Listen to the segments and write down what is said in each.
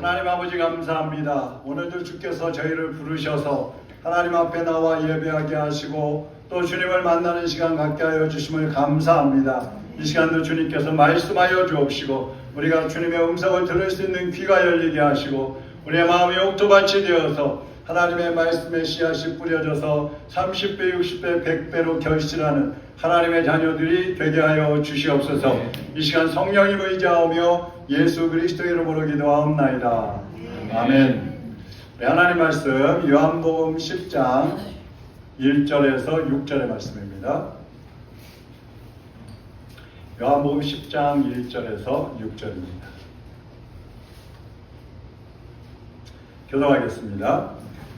하나님 아버지 감사합니다. 오늘도 주께서 저희를 부르셔서 하나님 앞에 나와 예배하게 하시고 또 주님을 만나는 시간 갖게 하여 주심을 감사합니다. 이 시간도 주님께서 말씀하여 주옵시고 우리가 주님의 음성을 들을 수 있는 귀가 열리게 하시고 우리의 마음이 옥토밭이 되어서 하나님의 말씀의 씨앗이 뿌려져서 30배, 60배, 100배로 결실하는 하나님의 자녀들이 되게 하여 주시옵소서. 이 시간 성령님 의지하오며 예수 그리스도의 이름으로 기도하옵나이다. 아멘. 네, 하나님 말씀 요한복음 10장 1절에서 6절의 말씀입니다. 요한복음 10장 1절에서 6절입니다. 교독하겠습니다.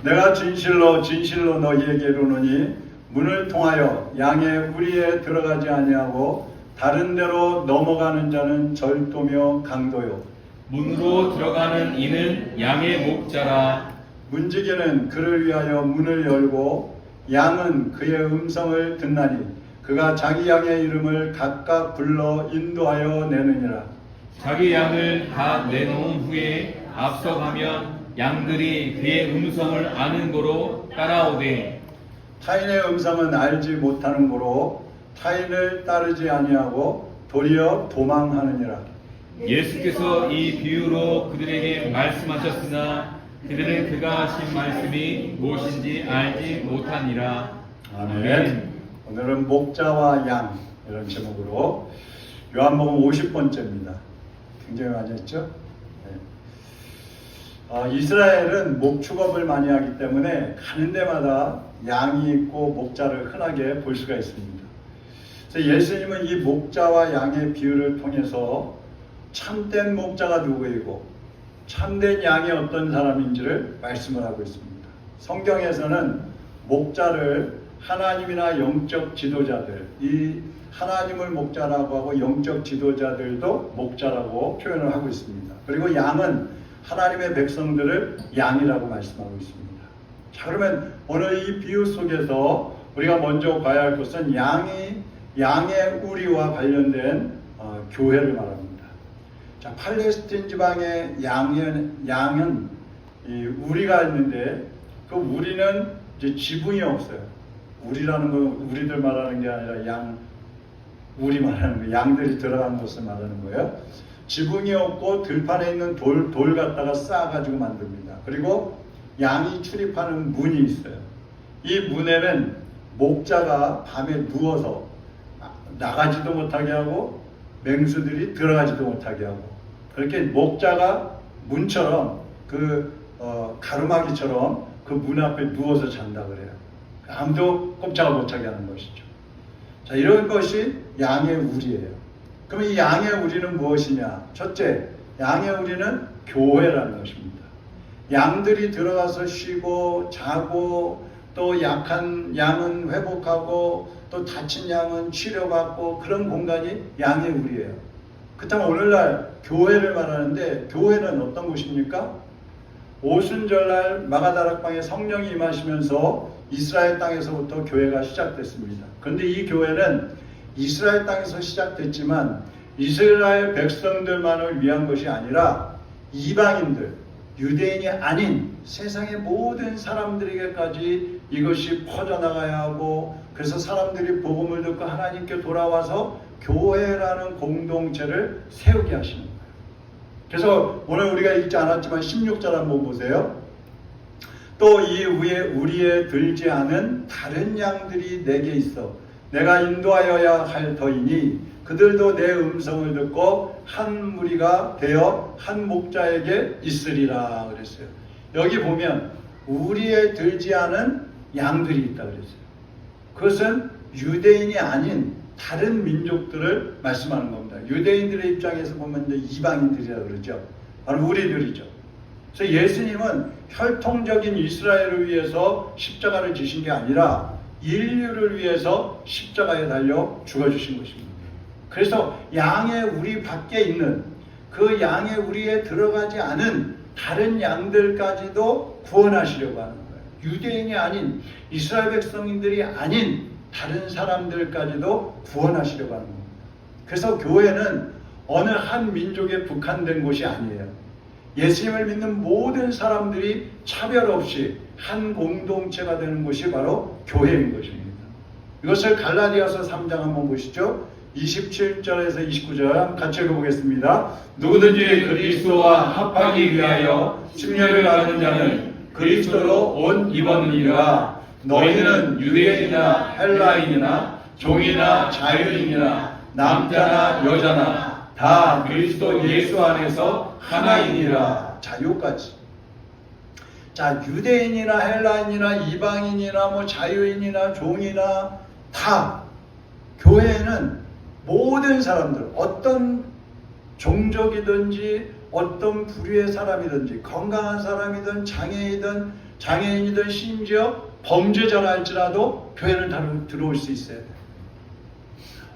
내가 진실로 진실로 너희에게 이르노니 문을 통하여 양의 우리에 들어가지 아니하고 다른 데로 넘어가는 자는 절도며 강도요 문으로 들어가는 이는 양의 목자라. 문지기는 그를 위하여 문을 열고 양은 그의 음성을 듣나니 그가 자기 양의 이름을 각각 불러 인도하여 내느니라. 자기 양을 다 내놓은 후에 앞서가면 양들이 그의 음성을 아는 고로 따라오되 타인의 음성은 알지 못하는 고로 타인을 따르지 아니하고 도리어 도망하느니라. 예수께서 이 비유로 그들에게 말씀하셨으나 그들은 그가 하신 말씀이 무엇인지 알지 못하니라. 아멘. 오늘은 목자와 양 이런 제목으로 요한복음 50번째입니다. 굉장히 많이 했죠? 네. 이스라엘은 목축업을 많이 하기 때문에 가는 데마다 양이 있고 목자를 흔하게 볼 수가 있습니다. 그래서 예수님은 이 목자와 양의 비유를 통해서 참된 목자가 누구이고 참된 양이 어떤 사람인지를 말씀을 하고 있습니다. 성경에서는 목자를 하나님이나 영적 지도자들, 이 하나님을 목자라고 하고 영적 지도자들도 목자라고 표현을 하고 있습니다. 그리고 양은 하나님의 백성들을 양이라고 말씀하고 있습니다. 자, 그러면 오늘 이 비유 속에서 우리가 먼저 봐야 할 것은 양의 우리와 관련된 교회를 말합니다. 자, 팔레스틴 지방의 양은 이 우리가 있는데 그 우리는 이제 지붕이 없어요. 우리라는 건 우리들 말하는 게 아니라 우리 말하는 거예요. 양들이 들어간 곳을 말하는 거예요. 지붕이 없고 들판에 있는 돌 갖다가 쌓아가지고 만듭니다. 그리고 양이 출입하는 문이 있어요. 이 문에는 목자가 밤에 누워서 나가지도 못하게 하고 맹수들이 들어가지도 못하게 하고 그렇게 목자가 문처럼 가르마기처럼 그 문 앞에 누워서 잔다 그래요. 아무도 꼼짝을 못하게 하는 것이죠. 자, 이런 것이 양의 우리예요. 그럼 이 양의 우리는 무엇이냐? 첫째, 양의 우리는 교회라는 것입니다. 양들이 들어가서 쉬고 자고 또 약한 양은 회복하고 또 다친 양은 치료받고 그런 공간이 양의 우리예요. 그렇다면 오늘날 교회를 말하는데 교회는 어떤 곳입니까? 오순절날 마가다락방에 성령이 임하시면서 이스라엘 땅에서부터 교회가 시작됐습니다. 그런데 이 교회는 이스라엘 땅에서 시작됐지만 이스라엘 백성들만을 위한 것이 아니라 이방인들, 유대인이 아닌 세상의 모든 사람들에게까지 이것이 퍼져나가야 하고 그래서 사람들이 복음을 듣고 하나님께 돌아와서 교회라는 공동체를 세우게 하시는 거예요. 그래서 오늘 우리가 읽지 않았지만 16절 한번 보세요. 또 이 위에 우리에 들지 않은 다른 양들이 내게 있어 내가 인도하여야 할 터이니 그들도 내 음성을 듣고 한 무리가 되어 한 목자에게 있으리라 그랬어요. 여기 보면 우리에 들지 않은 양들이 있다 그랬어요. 그것은 유대인이 아닌 다른 민족들을 말씀하는 겁니다. 유대인들의 입장에서 보면 이제 이방인들이라고 그러죠. 바로 우리들이죠. 그래서 예수님은 혈통적인 이스라엘을 위해서 십자가를 지신 게 아니라 인류를 위해서 십자가에 달려 죽어주신 것입니다. 그래서 양의 우리 밖에 있는 그 양의 우리에 들어가지 않은 다른 양들까지도 구원하시려고 하는 거예요. 유대인이 아닌 이스라엘 백성인들이 아닌 다른 사람들까지도 구원하시려고 하는 겁니다. 그래서 교회는 어느 한 민족에 국한된 곳이 아니에요. 예수님을 믿는 모든 사람들이 차별 없이 한 공동체가 되는 곳이 바로 교회인 것입니다. 이것을 갈라디아서 3장 한번 보시죠. 27절에서 29절 같이 읽어보겠습니다. 누구든지 그리스도와 합하기 위하여 침례를 받은 자는 그리스도로 옷 입었느니라. 너희는 유대인이나 헬라인이나 종이나 자유인이나 남자나 여자나 다 그리스도 예수 안에서 하나이니라. 자, 요까지. 자, 유대인이나 헬라인이나 이방인이나 뭐 자유인이나 종이나 다 교회에는 모든 사람들, 어떤 종족이든지 어떤 부류의 사람이든지 건강한 사람이든 장애인이든 심지어 범죄자라 할지라도 교회는 들어올 수 있어야 돼.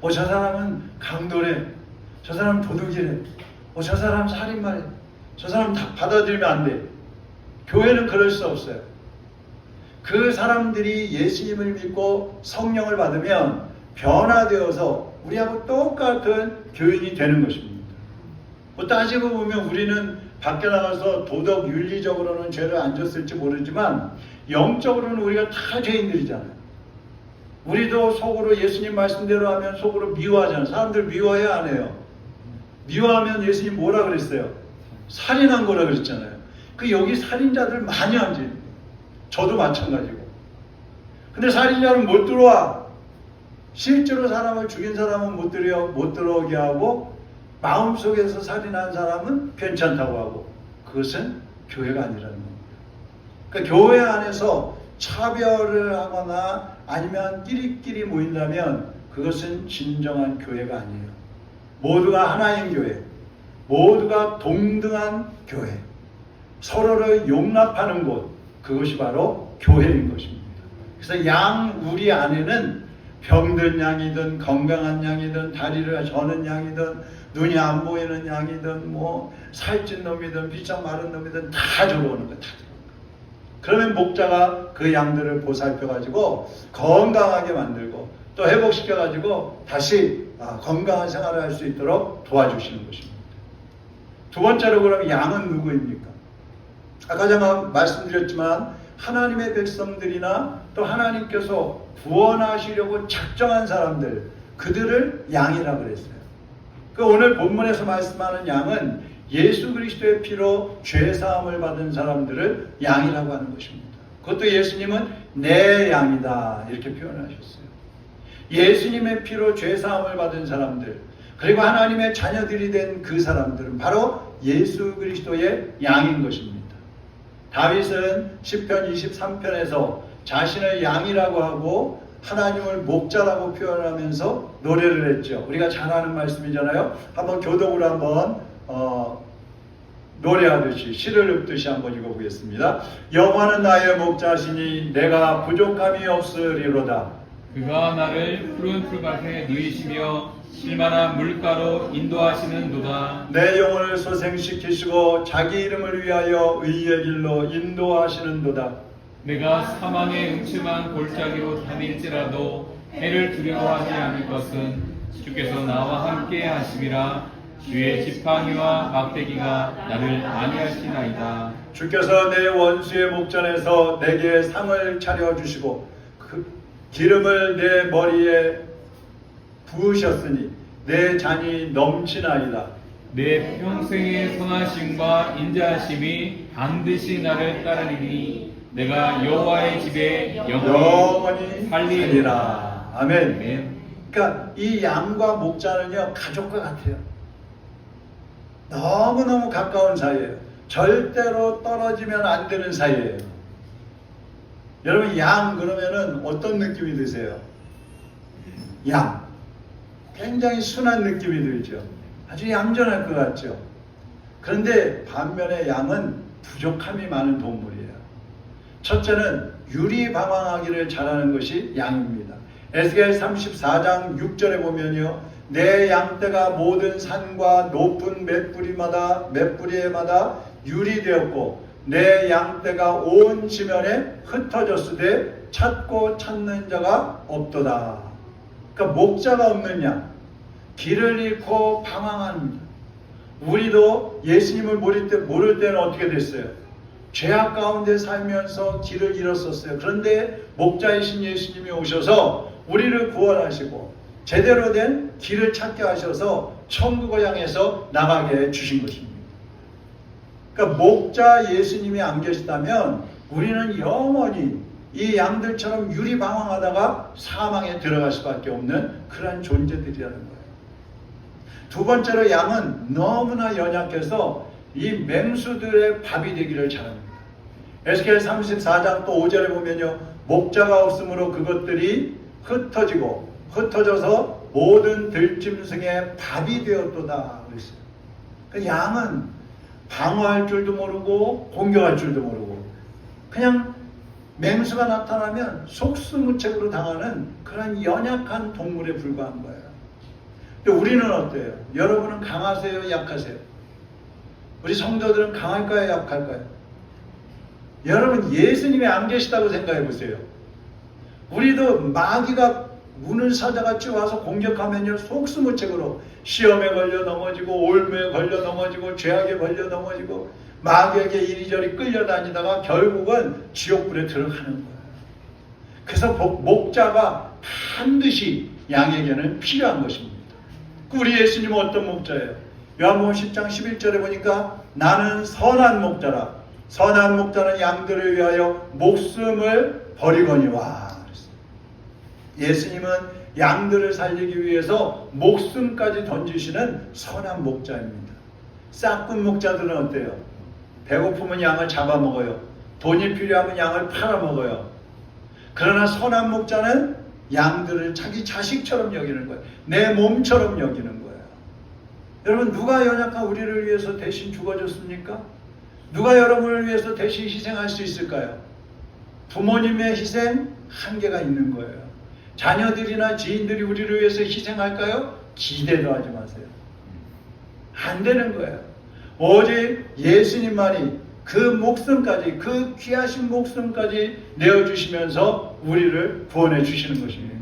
저 사람은 강도래, 저 사람 도둑이래, 저 사람 살인마래, 저 사람 다 받아들이면 안 돼. 교회는 그럴 수 없어요. 그 사람들이 예수님을 믿고 성령을 받으면 변화되어서 우리하고 똑같은 교인이 되는 것입니다. 뭐 따지고 보면 우리는 밖에 나가서 도덕 윤리적으로는 죄를 안 졌을지 모르지만 영적으로는 우리가 다 죄인들이잖아요. 우리도 속으로 예수님 말씀대로 하면 속으로 미워하잖아요. 사람들 미워해야 안 해요. 미워하면 예수님 뭐라 그랬어요? 살인한 거라 그랬잖아요. 여기 살인자들 많이 앉아요. 저도 마찬가지고. 근데 살인자는 못 들어와. 실제로 사람을 죽인 사람은 못 들어오게 하고 마음속에서 살인한 사람은 괜찮다고 하고, 그것은 교회가 아니라는 겁니다. 그러니까 교회 안에서 차별을 하거나 아니면 끼리끼리 모인다면 그것은 진정한 교회가 아니에요. 모두가 하나인 교회, 모두가 동등한 교회, 서로를 용납하는 곳, 그것이 바로 교회인 것입니다. 그래서 우리 안에는 병든 양이든 건강한 양이든 다리를 저는 양이든 눈이 안 보이는 양이든 뭐 살찐 놈이든 비짝 마른 놈이든 다 들어오는 거야. 다 들어오는 거야. 그러면 목자가 그 양들을 보살펴가지고 건강하게 만들고 또 회복시켜가지고 다시 건강한 생활을 할 수 있도록 도와주시는 것입니다. 두 번째로 그럼 양은 누구입니까? 아까 제가 말씀드렸지만 하나님의 백성들이나 또 하나님께서 구원하시려고 작정한 사람들, 그들을 양이라고 그랬어요. 오늘 본문에서 말씀하는 양은 예수 그리스도의 피로 죄사함을 받은 사람들을 양이라고 하는 것입니다. 그것도 예수님은 내 양이다 이렇게 표현하셨어요. 예수님의 피로 죄사함을 받은 사람들, 그리고 하나님의 자녀들이 된 그 사람들은 바로 예수 그리스도의 양인 것입니다. 다윗은 시편 23편에서 자신을 양이라고 하고 하나님을 목자라고 표현하면서 노래를 했죠. 우리가 잘 아는 말씀이잖아요. 한번 교독으로 한번 노래하듯이 시를 읊듯이 한번 읽어보겠습니다. 여호와는 나의 목자시니 내가 부족함이 없으리로다. 그가 나를 푸른 풀밭에 누이시며 실만한 물가로 인도하시는도다. 내 영혼을 소생시키시고 자기 이름을 위하여 의의 길로 인도하시는도다. 내가 사망의 음침한 골짜기로 다닐지라도 해를 두려워하지 않을 것은 주께서 나와 함께 하심이라. 주의 지팡이와 막대기가 나를 안위하시나이다. 주께서 내 원수의 목전에서 내게 상을 차려주시고 그 기름을 내 머리에 부으셨으니 내 잔이 넘치나이다. 내 평생의 선하심과 인자하심이 반드시 나를 따르리니 내가 여호와의 집에 영원히 살리리라. 아멘. 그러니까 이 양과 목자는요 가족과 같아요. 너무너무 가까운 사이예요. 절대로 떨어지면 안 되는 사이예요. 여러분 양 그러면은 어떤 느낌이 드세요? 양 굉장히 순한 느낌이 들죠. 아주 얌전할 것 같죠. 그런데 반면에 양은 부족함이 많은 동물이에요. 첫째는 유리방황하기를 잘하는 것이 양입니다. 에스겔 34장 6절에 보면요, 내 양떼가 모든 산과 높은 맷뿌리에마다 유리되었고 내 양떼가 온 지면에 흩어졌으되 찾고 찾는 자가 없도다. 그러니까 목자가 없는 양, 길을 잃고 방황합니다. 우리도 예수님을 모를 때는 어떻게 됐어요? 죄악 가운데 살면서 길을 잃었었어요. 그런데 목자이신 예수님이 오셔서 우리를 구원하시고 제대로 된 길을 찾게 하셔서 천국을 향해서 나가게 해주신 것입니다. 그러니까 목자 예수님이 안 계시다면 우리는 영원히 이 양들처럼 유리방황하다가 사망에 들어갈 수밖에 없는 그런 존재들이라는 거예요. 두 번째로 양은 너무나 연약해서 이 맹수들의 밥이 되기를 잘합니다. 에스겔 34장 또 5절에 보면요, 목자가 없으므로 그것들이 흩어져서 모든 들짐승의 밥이 되었도다 그랬어요. 그 양은 방어할 줄도 모르고 공격할 줄도 모르고 그냥 맹수가 나타나면 속수무책으로 당하는 그런 연약한 동물에 불과한 거예요. 근데 우리는 어때요? 여러분은 강하세요? 약하세요? 우리 성도들은 강할까요? 약할까요? 여러분 예수님이 안 계시다고 생각해 보세요. 우리도 마귀가 우는 사자같이 와서 공격하면요 속수무책으로 시험에 걸려 넘어지고 올무에 걸려 넘어지고 죄악에 걸려 넘어지고 마귀에게 이리저리 끌려다니다가 결국은 지옥불에 들어가는 거예요. 그래서 목자가 반드시 양에게는 필요한 것입니다. 우리 예수님은 어떤 목자예요? 요한복음 10장 11절에 보니까 나는 선한 목자라. 선한 목자는 양들을 위하여 목숨을 버리거니와. 예수님은 양들을 살리기 위해서 목숨까지 던지시는 선한 목자입니다. 싹군 목자들은 어때요? 배고프면 양을 잡아먹어요. 돈이 필요하면 양을 팔아먹어요. 그러나 선한 목자는 양들을 자기 자식처럼 여기는 거예요. 내 몸처럼 여기는 거예요. 여러분 누가 연약한 우리를 위해서 대신 죽어줬습니까? 누가 여러분을 위해서 대신 희생할 수 있을까요? 부모님의 희생 한계가 있는 거예요. 자녀들이나 지인들이 우리를 위해서 희생할까요? 기대도 하지 마세요. 안 되는 거예요. 오직 예수님만이 그 목숨까지, 그 귀하신 목숨까지 내어주시면서 우리를 구원해 주시는 것입니다.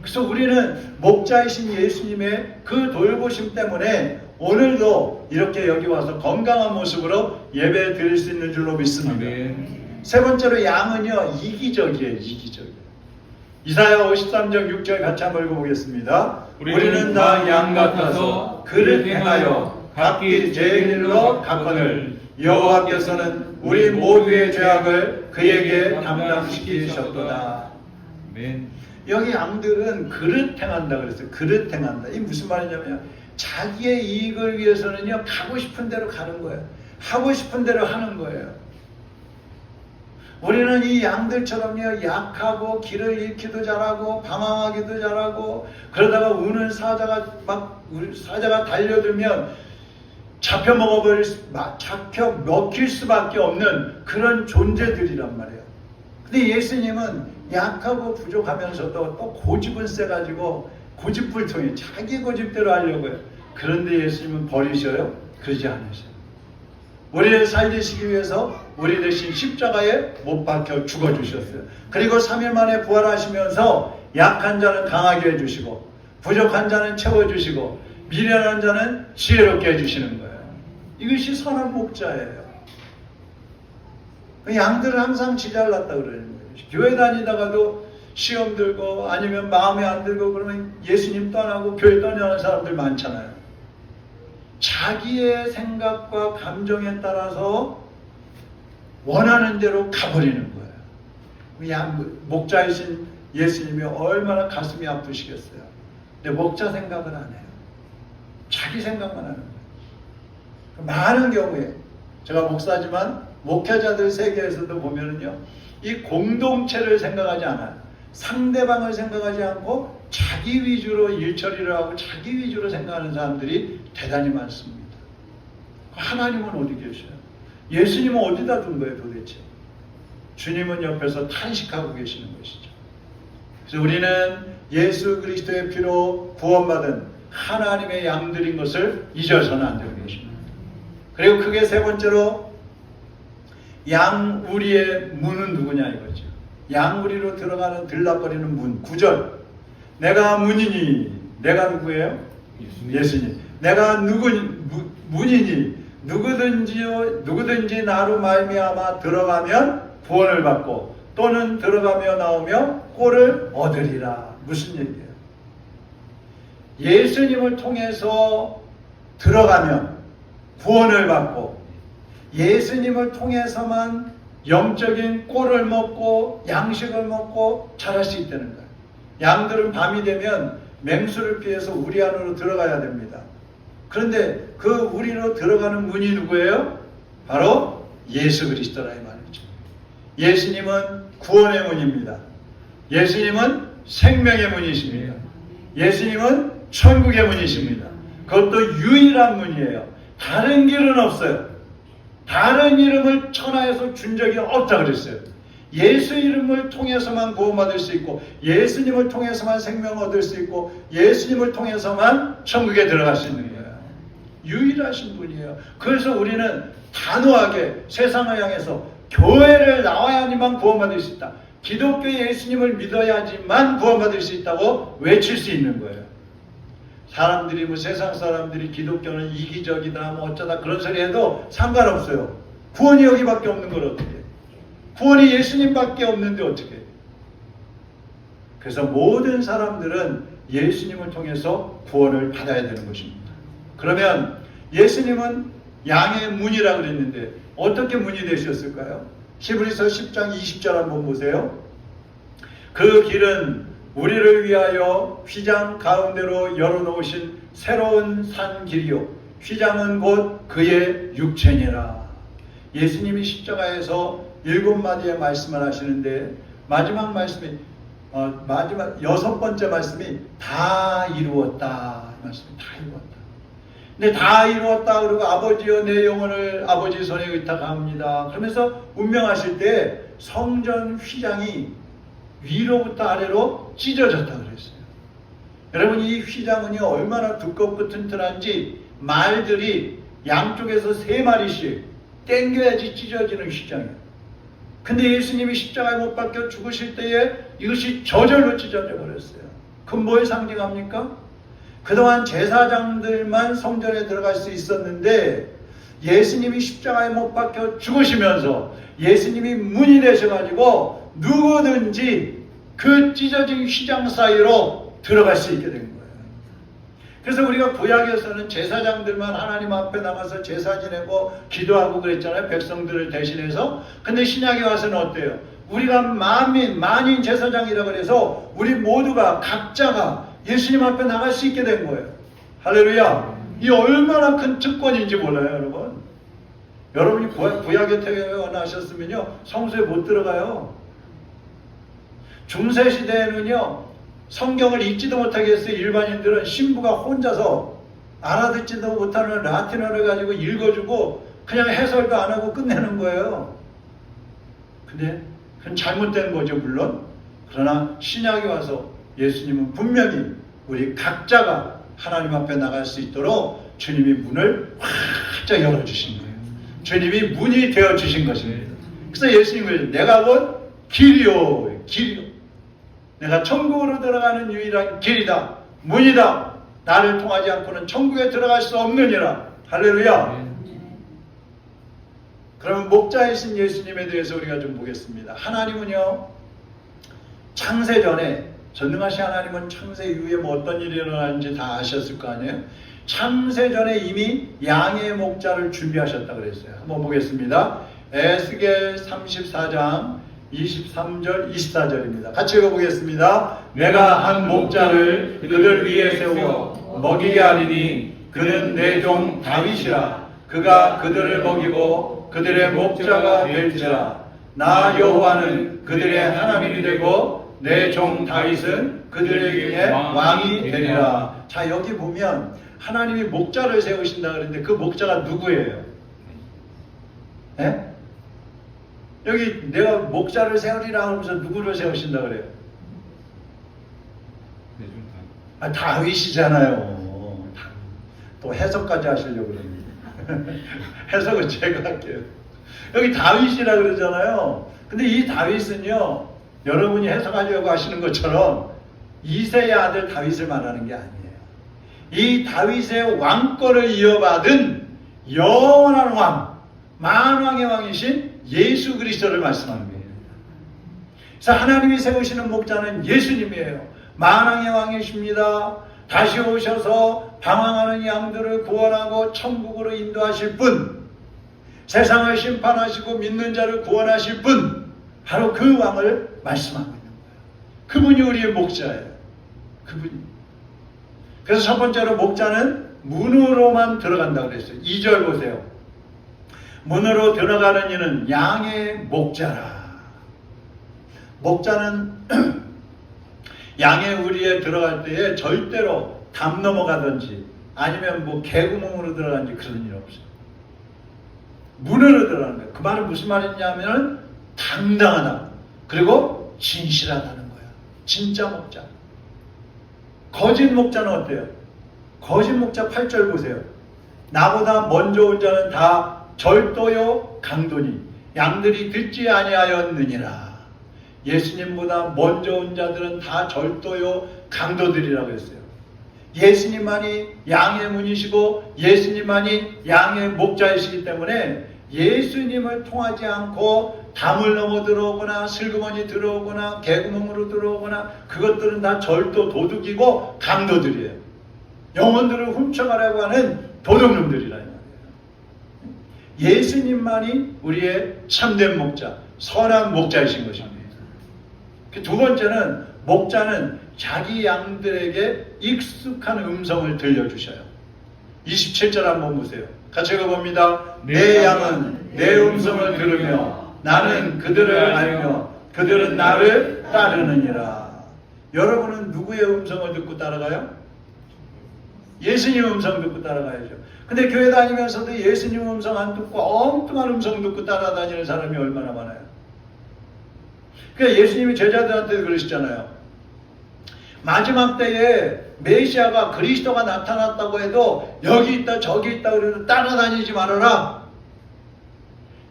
그래서 우리는 목자이신 예수님의 그 돌보심 때문에 오늘도 이렇게 여기 와서 건강한 모습으로 예배 드릴 수 있는 줄로 믿습니다. 아멘. 세 번째로 양은요 이기적이에요. 이기적이에요. 이사야 53장 6절 같이 한번 읽어보겠습니다. 우리는 다 양 같아서 그를 행하여 각기 제 길로 갔거늘 여호와께서는 우리 모두의 죄악을 그에게 담당시키셨도다. 아멘. 여기 양들은 그릇 행한다 그랬어요. 그릇 행한다. 이게 무슨 말이냐면 자기의 이익을 위해서는요 가고 싶은 대로 가는 거예요. 하고 싶은 대로 하는 거예요. 우리는 이 양들처럼요 약하고 길을 잃기도 잘하고 방황하기도 잘하고 그러다가 우는 사자가 달려들면 잡혀 먹힐 수밖에 없는 그런 존재들이란 말이에요. 근데 예수님은 약하고 부족하면서도 또 고집은 세가지고 고집불통해 자기 고집대로 하려고 해요. 그런데 예수님은 버리셔요? 그러지 않으셔요. 우리를 살리시기 위해서 우리 대신 십자가에 못 박혀 죽어주셨어요. 그리고 3일 만에 부활하시면서 약한 자는 강하게 해주시고 부족한 자는 채워주시고 미련한 자는 지혜롭게 해주시는 거예요. 이것이 선한 목자예요. 양들은 항상 지잘났다 그러는 거예요. 교회 다니다가도 시험 들고 아니면 마음에 안 들고 그러면 예수님 떠나고 교회 떠나는 사람들 많잖아요. 자기의 생각과 감정에 따라서 원하는 대로 가버리는 거예요. 목자이신 예수님이 얼마나 가슴이 아프시겠어요. 근데 목자 생각은 안 해요. 자기 생각만 하는 거예요. 많은 경우에 제가 목사지만 목회자들 세계에서도 보면은요 이 공동체를 생각하지 않아요. 상대방을 생각하지 않고 자기 위주로 일처리를 하고 자기 위주로 생각하는 사람들이 대단히 많습니다. 하나님은 어디 계셔요? 예수님은 어디다 둔 거예요 도대체? 주님은 옆에서 탄식하고 계시는 것이죠. 그래서 우리는 예수 그리스도의 피로 구원받은 하나님의 양들인 것을 잊어서는 안 되는 것입니다. 그리고 크게 세 번째로 양우리의 문은 누구냐 이거죠. 양우리로 들어가는 들락거리는 문. 9절 내가 문이니 내가 누구예요? 예수님. 내가 문이니 누구든지 나로 말미암아 들어가면 구원을 받고 또는 들어가며 나오며 꼴을 얻으리라. 무슨 얘기예요? 예수님을 통해서 들어가면 구원을 받고 예수님을 통해서만 영적인 꼴을 먹고 양식을 먹고 자랄 수 있다는 거예요. 양들은 밤이 되면 맹수를 피해서 우리 안으로 들어가야 됩니다. 그런데 그 우리로 들어가는 문이 누구예요? 바로 예수 그리스도라 이 말이죠. 예수님은 구원의 문입니다. 예수님은 생명의 문이십니다. 예수님은 천국의 문이십니다. 그것도 유일한 문이에요. 다른 길은 없어요. 다른 이름을 천하에서 준 적이 없다 그랬어요. 예수 이름을 통해서만 구원받을 수 있고 예수님을 통해서만 생명을 얻을 수 있고 예수님을 통해서만 천국에 들어갈 수 있는 거예요. 유일하신 분이에요. 그래서 우리는 단호하게 세상을 향해서 교회를 나와야지만 구원받을 수 있다. 기독교 예수님을 믿어야지만 구원받을 수 있다고 외칠 수 있는 거예요. 사람들이 세상 사람들이 기독교는 이기적이다 어쩌다 그런 소리 해도 상관없어요. 구원이 여기밖에 없는 걸 어떻게 해? 구원이 예수님밖에 없는데 어떻게 해? 그래서 모든 사람들은 예수님을 통해서 구원을 받아야 되는 것입니다. 그러면 예수님은 양의 문이라고 그랬는데 어떻게 문이 되셨을까요? 히브리서 10장 20절 한번 보세요. 그 길은 우리를 위하여 휘장 가운데로 열어놓으신 새로운 산 길이요 휘장은 곧 그의 육체니라. 예수님이 십자가에서 7마디의 말씀을 하시는데 마지막 말씀이 마지막 6번째 말씀이 다 이루었다. 말씀이 다 이루었다. 근데 다 이루었다 그러고 아버지여 내 영혼을 아버지 손에 의탁합니다. 그러면서 운명하실 때 성전 휘장이 위로부터 아래로 찢어졌다 그랬어요. 여러분 이 휘장은요 얼마나 두껍고 튼튼한지 말들이 양쪽에서 3마리씩 땡겨야지 찢어지는 휘장이에요. 근데 예수님이 십자가에 못 박혀 죽으실 때에 이것이 저절로 찢어져 버렸어요. 그건 뭘 상징합니까? 그동안 제사장들만 성전에 들어갈 수 있었는데 예수님이 십자가에 못 박혀 죽으시면서 예수님이 문이 되셔가지고 누구든지 그 찢어진 휘장 사이로 들어갈 수 있게 된 거예요. 그래서 우리가 구약에서는 제사장들만 하나님 앞에 나가서 제사 지내고 기도하고 그랬잖아요. 백성들을 대신해서. 근데 신약에 와서는 어때요? 우리가 만인 제사장이라고 해서 우리 모두가 각자가 예수님 앞에 나갈 수 있게 된 거예요. 할렐루야. 이 얼마나 큰 특권인지 몰라요, 여러분. 여러분이 구약에 태어나셨으면요 성소에 못 들어가요. 중세 시대에는요 성경을 읽지도 못하게 했어요. 일반인들은 신부가 혼자서 알아듣지도 못하는 라틴어를 가지고 읽어주고 그냥 해설도 안 하고 끝내는 거예요. 근데 그건 잘못된 거죠, 물론. 그러나 신약에 와서 예수님은 분명히 우리 각자가 하나님 앞에 나갈 수 있도록 주님이 문을 활짝 열어주신 거예요. 주님이 문이 되어주신 것입니다. 그래서 예수님은 내가 곧 길이요, 길이요. 내가 천국으로 들어가는 유일한 길이다, 문이다. 나를 통하지 않고는 천국에 들어갈 수 없느니라. 할렐루야. 그러면 목자이신 예수님에 대해서 우리가 좀 보겠습니다. 하나님은요 창세전에 전능하신 하나님은 창세 이후에 어떤 일이 일어나는지 다 아셨을 거 아니에요. 창세전에 이미 양의 목자를 준비하셨다 그랬어요. 한번 보겠습니다. 에스겔 34장 23절 24절입니다. 같이 읽어보겠습니다. 내가 한 목자를 그들 위에 세워 먹이게 하리니 그는 내 종 다윗이라. 그가 그들을 먹이고 그들의 목자가 될지라. 나 여호와는 그들의 하나님이 되고 내 종 다윗은 그들에게 왕이 되리라. 자, 여기 보면 하나님이 목자를 세우신다 그랬는데 그 목자가 누구예요? 네? 여기 내가 목자를 세우리라 하면서 누구를 세우신다 그래요? 다윗이잖아요. 또 해석까지 하시려고 그럽니다. 해석은 제가 할게요. 여기 다윗이라 그러잖아요. 근데 이 다윗은요 여러분이 해석하려고 하시는 것처럼 이새의 아들 다윗을 말하는 게 아니에요. 이 다윗의 왕권을 이어받은 영원한 왕, 만왕의 왕이신 예수 그리스도를 말씀하는 거예요. 그래서 하나님이 세우시는 목자는 예수님이에요. 만왕의 왕이십니다. 다시 오셔서 방황하는 양들을 구원하고 천국으로 인도하실 분, 세상을 심판하시고 믿는 자를 구원하실 분, 바로 그 왕을 말씀하고 있는 거예요. 그분이 우리의 목자예요. 그분이. 그래서 첫 번째로 목자는 문으로만 들어간다고 그랬어요. 2절 보세요. 문으로 들어가는 이는 양의 목자라. 목자는 양의 우리에 들어갈 때에 절대로 담 넘어가든지 아니면 뭐 개구멍으로 들어가든지 그런 일 없어요. 문으로 들어가는 거예요. 그 말은 무슨 말이냐면 당당하다. 그리고 진실하다는 거예요. 진짜 목자. 거짓 목자는 어때요? 거짓 목자 8절 보세요. 나보다 먼저 온 자는 다 절도요 강도니 양들이 듣지 아니하였느니라. 예수님보다 먼저 온 자들은 다 절도요 강도들이라고 했어요. 예수님만이 양의 문이시고 예수님만이 양의 목자이시기 때문에 예수님을 통하지 않고 담을 넘어 들어오거나 슬그머니 들어오거나 개구멍으로 들어오거나 그것들은 다 절도 도둑이고 강도들이에요. 영혼들을 훔쳐가려고 하는 도둑놈들이라 이 말이에요. 예수님만이 우리의 참된 목자, 선한 목자이신 것입니다. 두 번째는 목자는 자기 양들에게 익숙한 음성을 들려주셔요. 27절 한번 보세요. 같이 읽어봅니다. 내 양은 내 음성을 들으며 나는 그들을 알며 그들은 나를 따르느니라. 여러분은 누구의 음성을 듣고 따라가요? 예수님 음성 듣고 따라가야죠. 근데 교회 다니면서도 예수님 음성 안 듣고 엉뚱한 음성 듣고 따라다니는 사람이 얼마나 많아요. 그러니까 예수님이 제자들한테 그러시잖아요. 마지막 때에 메시아가 그리스도가 나타났다고 해도 여기 있다 저기 있다 그래도 따라다니지 말아라.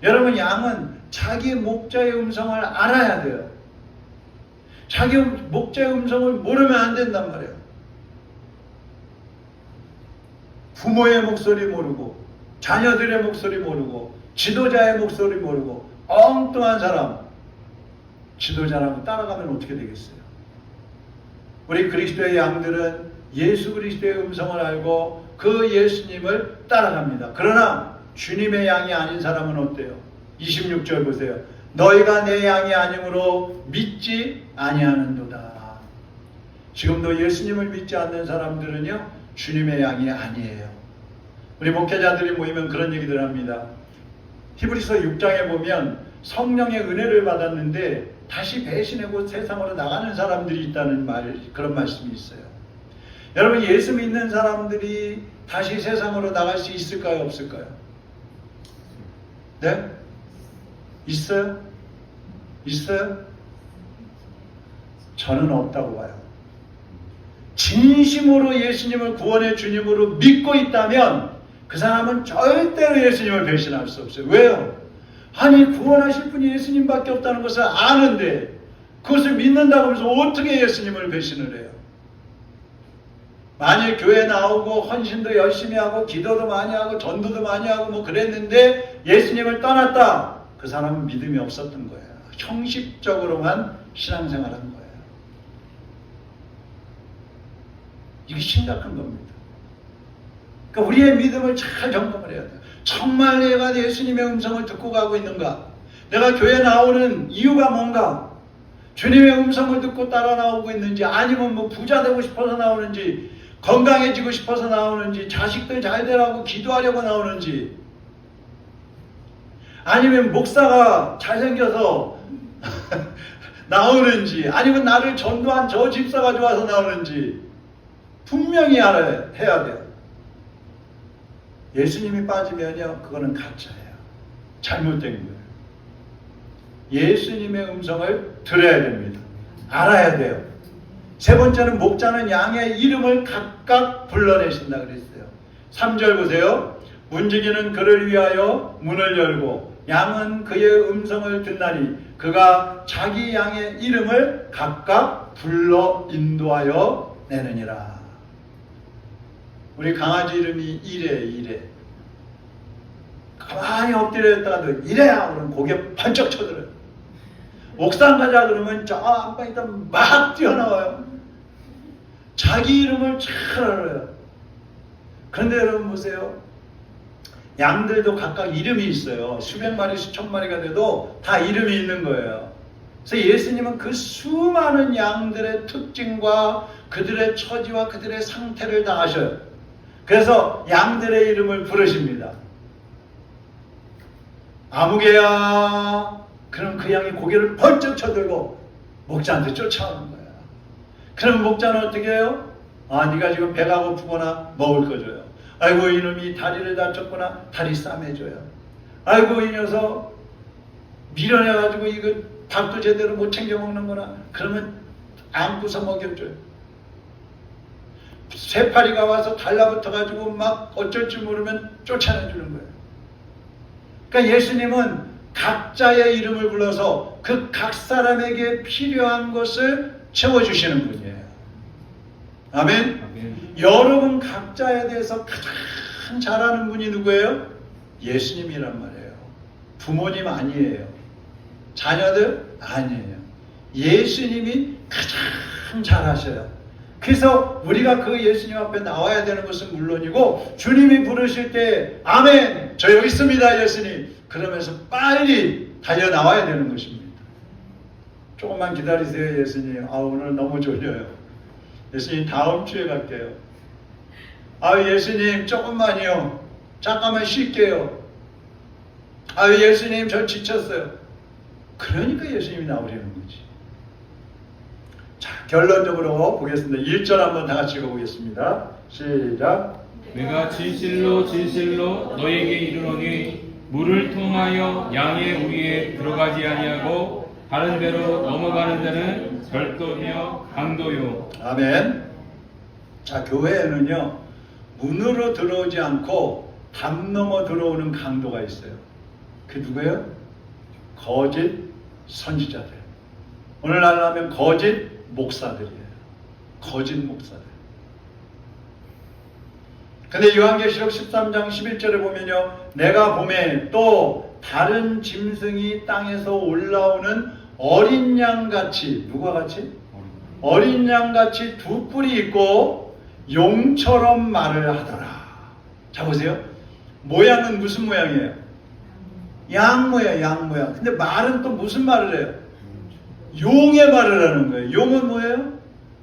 여러분 양은 자기 목자의 음성을 알아야 돼요. 자기 목자의 음성을 모르면 안 된단 말이에요. 부모의 목소리 모르고 자녀들의 목소리 모르고 지도자의 목소리 모르고 엉뚱한 사람 지도자라고 따라가면 어떻게 되겠어요? 우리 그리스도의 양들은 예수 그리스도의 음성을 알고 그 예수님을 따라갑니다. 그러나 주님의 양이 아닌 사람은 어때요? 26절 보세요. 너희가 내 양이 아니므로 믿지 아니하는도다. 지금도 예수님을 믿지 않는 사람들은요 주님의 양이 아니에요. 우리 목회자들이 모이면 그런 얘기들 합니다. 히브리서 6장에 보면 성령의 은혜를 받았는데 다시 배신하고 세상으로 나가는 사람들이 있다는 그런 말씀이 있어요. 여러분 예수 믿는 사람들이 다시 세상으로 나갈 수 있을까요? 없을까요? 네? 있어요? 있어요? 저는 없다고 봐요. 진심으로 예수님을 구원의 주님으로 믿고 있다면 그 사람은 절대로 예수님을 배신할 수 없어요. 왜요? 아니 구원하실 분이 예수님밖에 없다는 것을 아는데 그것을 믿는다고 해서 어떻게 예수님을 배신을 해요? 만일 교회 나오고 헌신도 열심히 하고 기도도 많이 하고 전도도 많이 하고 뭐 그랬는데 예수님을 떠났다. 그 사람은 믿음이 없었던 거예요. 형식적으로만 신앙생활한 거예요. 이게 심각한 겁니다. 그러니까 우리의 믿음을 잘 점검을 해야 돼요. 정말 내가 예수님의 음성을 듣고 가고 있는가? 내가 교회 나오는 이유가 뭔가? 주님의 음성을 듣고 따라 나오고 있는지 아니면 뭐 부자 되고 싶어서 나오는지 건강해지고 싶어서 나오는지 자식들 잘 되라고 기도하려고 나오는지 아니면 목사가 잘생겨서 나오는지 아니면 나를 전도한 저 집사가 좋아서 나오는지 분명히 알아야 돼요. 예수님이 빠지면요 그거는 가짜예요. 잘못된 거예요. 예수님의 음성을 들어야 됩니다. 알아야 돼요. 세 번째는 목자는 양의 이름을 각각 불러내신다 그랬어요. 3절 보세요. 문지기는 그를 위하여 문을 열고 양은 그의 음성을 듣나니 그가 자기 양의 이름을 각각 불러 인도하여 내느니라. 우리 강아지 이름이 이래. 가만히 엎드려 있다가도 이래야 그러면 고개 번쩍 쳐들어요. 옥상 가자 그러면 저 안방 있다 막 뛰어나와요. 자기 이름을 잘 알아요. 그런데 여러분 보세요. 양들도 각각 이름이 있어요. 수백 마리, 수천 마리가 돼도 다 이름이 있는 거예요. 그래서 예수님은 그 수많은 양들의 특징과 그들의 처지와 그들의 상태를 다 아셔요. 그래서 양들의 이름을 부르십니다. 아무개야. 그럼 그 양이 고개를 번쩍 쳐들고 목자한테 쫓아오는 거야. 그럼 목자는 어떻게 해요? 아, 네가 지금 배가 고프구나. 먹을 거 줘요. 아이고 이놈이 다리를 다쳤구나. 다리 싸매줘요. 아이고 이 녀석 밀어내가지고 이거 밥도 제대로 못 챙겨 먹는구나. 그러면 안고서 먹여줘요. 새파리가 와서 달라붙어가지고 막 어쩔 줄 모르면 쫓아내주는 거예요. 그러니까 예수님은 각자의 이름을 불러서 그 각 사람에게 필요한 것을 채워주시는 분이에요. 아멘? 아멘. 여러분 각자에 대해서 가장 잘 아는 분이 누구예요? 예수님이란 말이에요. 부모님 아니에요. 자녀들 아니에요. 예수님이 가장 잘 아셔요. 그래서 우리가 그 예수님 앞에 나와야 되는 것은 물론이고 주님이 부르실 때 아멘 저 여기 있습니다 예수님 그러면서 빨리 달려 나와야 되는 것입니다. 조금만 기다리세요 예수님. 오늘 너무 졸려요. 예수님 다음 주에 갈게요. 예수님 조금만요. 잠깐만 쉴게요. 예수님 저 지쳤어요. 그러니까 예수님이 나오려는 거지. 자, 결론적으로 보겠습니다. 1절 한번 다 같이 읽어보겠습니다. 시작. 내가 진실로 진실로 너에게 이르노니 물을 통하여 양의 우리에 들어가지 아니하고 다른 데로 넘어가는 데는 절도며 강도요. 아멘. 자, 교회에는요 문으로 들어오지 않고 담 넘어 들어오는 강도가 있어요. 그 누구예요? 거짓 선지자들. 오늘날 하면 거짓 목사들이에요. 거짓 목사들. 근데 요한계시록 13장 11절에 보면요 내가 봄에 또 다른 짐승이 땅에서 올라오는 어린 양같이 누가 같이? 어린 양같이 두 뿔이 있고 용처럼 말을 하더라. 자 보세요. 모양은 무슨 모양이에요? 양 모양, 양 모양. 근데 말은 또 무슨 말을 해요? 용의 말을 하는 거예요. 용은 뭐예요?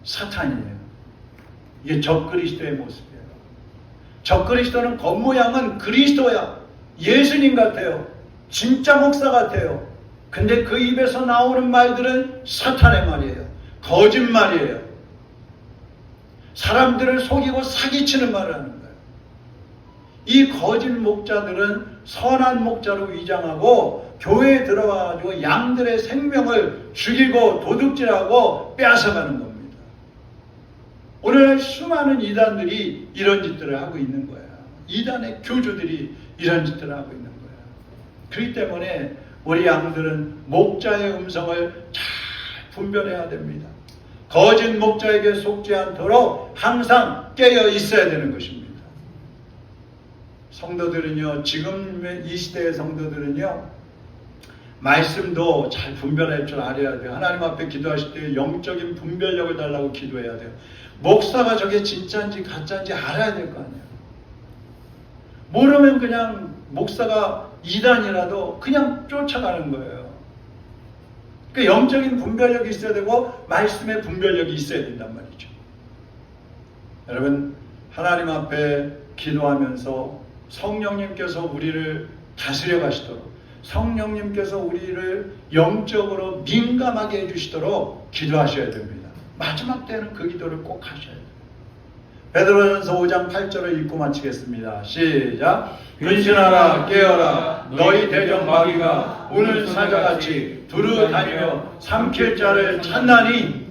사탄이에요. 이게 적그리스도의 모습이에요. 적그리스도는 겉모양은 그리스도야. 예수님 같아요. 진짜 목사 같아요. 근데 그 입에서 나오는 말들은 사탄의 말이에요. 거짓말이에요. 사람들을 속이고 사기치는 말을 하는 거예요. 이 거짓 목자들은 선한 목자로 위장하고 교회에 들어와가지고 양들의 생명을 죽이고 도둑질하고 빼앗아가는 겁니다. 오늘 수많은 이단들이 이런 짓들을 하고 있는 거야. 이단의 교주들이 이런 짓들을 하고 있는 거야. 그렇기 때문에 우리 양들은 목자의 음성을 잘 분별해야 됩니다. 거짓 목자에게 속지 않도록 항상 깨어 있어야 되는 것입니다. 성도들은요, 지금 이 시대의 성도들은요, 말씀도 잘 분별할 줄 알아야 돼요. 하나님 앞에 기도하실 때 영적인 분별력을 달라고 기도해야 돼요. 목사가 저게 진짜인지 가짜인지 알아야 될 거 아니에요. 모르면 그냥 목사가 이단이라도 그냥 쫓아가는 거예요. 그 영적인 분별력이 있어야 되고 말씀의 분별력이 있어야 된단 말이죠. 여러분 하나님 앞에 기도하면서 성령님께서 우리를 다스려 가시도록 성령님께서 우리를 영적으로 민감하게 해주시도록 기도하셔야 됩니다. 마지막 때는 그 기도를 꼭 하셔야 돼요. 베드로전서 5장 8절을 읽고 마치겠습니다. 시작. 근신하라 깨어라 너희 대적 마귀가 우는 사자같이 두루 다니며 삼킬 자를 찾나니.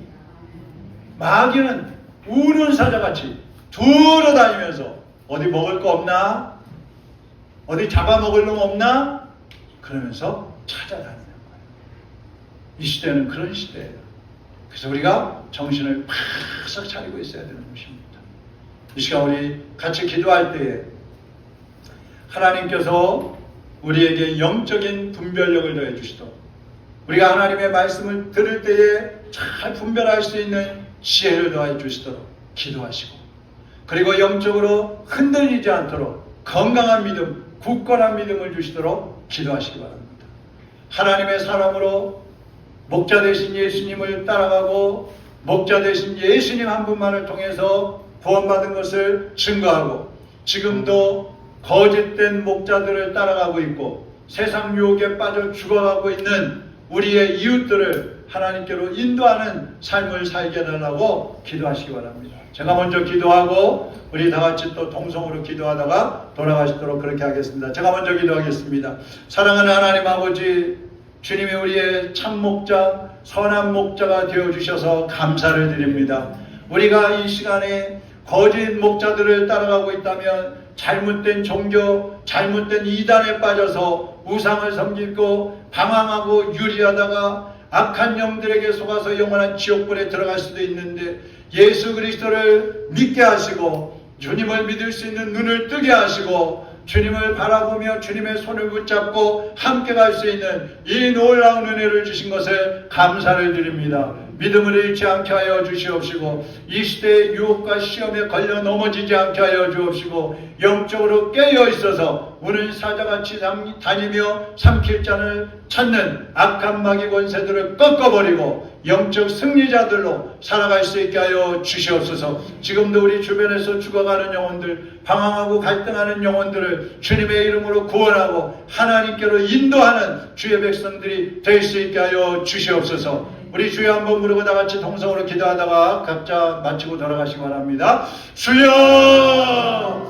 마귀는 우는 사자같이 두루 다니면서 어디 먹을 거 없나? 어디 잡아먹을 놈 없나? 그러면서 찾아다니는 거예요. 이 시대는 그런 시대예요. 그래서 우리가 정신을 바싹 차리고 있어야 되는 것입니다. 이 시간 우리 같이 기도할 때에 하나님께서 우리에게 영적인 분별력을 더해 주시도록, 우리가 하나님의 말씀을 들을 때에 잘 분별할 수 있는 지혜를 더해 주시도록 기도하시고, 그리고 영적으로 흔들리지 않도록 건강한 믿음, 굳건한 믿음을 주시도록 기도하시기 바랍니다. 하나님의 사람으로 목자 되신 예수님을 따라가고 목자 되신 예수님 한 분만을 통해서 구원받은 것을 증거하고, 지금도 거짓된 목자들을 따라가고 있고 세상 유혹에 빠져 죽어가고 있는 우리의 이웃들을 하나님께로 인도하는 삶을 살게 해달라고 기도하시기 바랍니다. 제가 먼저 기도하고 우리 다 같이 또 동성으로 기도하다가 돌아가시도록 그렇게 하겠습니다. 제가 먼저 기도하겠습니다. 사랑하는 하나님 아버지, 주님이 우리의 참 목자, 선한 목자가 되어주셔서 감사를 드립니다. 우리가 이 시간에 거짓 목자들을 따라가고 있다면 잘못된 종교, 잘못된 이단에 빠져서 우상을 섬기고 방황하고 유리하다가 악한 영들에게 속아서 영원한 지옥불에 들어갈 수도 있는데, 예수 그리스도를 믿게 하시고 주님을 믿을 수 있는 눈을 뜨게 하시고 주님을 바라보며 주님의 손을 붙잡고 함께 갈 수 있는 이 놀라운 은혜를 주신 것을 감사를 드립니다. 믿음을 잃지 않게 하여 주시옵시고, 이 시대의 유혹과 시험에 걸려 넘어지지 않게 하여 주옵시고, 영적으로 깨어 있어서 우는 사자같이 다니며 삼킬 잔을 찾는 악한 마귀 권세들을 꺾어버리고 영적 승리자들로 살아갈 수 있게 하여 주시옵소서. 지금도 우리 주변에서 죽어가는 영혼들, 방황하고 갈등하는 영혼들을 주님의 이름으로 구원하고 하나님께로 인도하는 주의 백성들이 될 수 있게 하여 주시옵소서. 우리 주여 한번 부르고 다 같이 동성으로 기도하다가 각자 마치고 돌아가시기 바랍니다. 주여!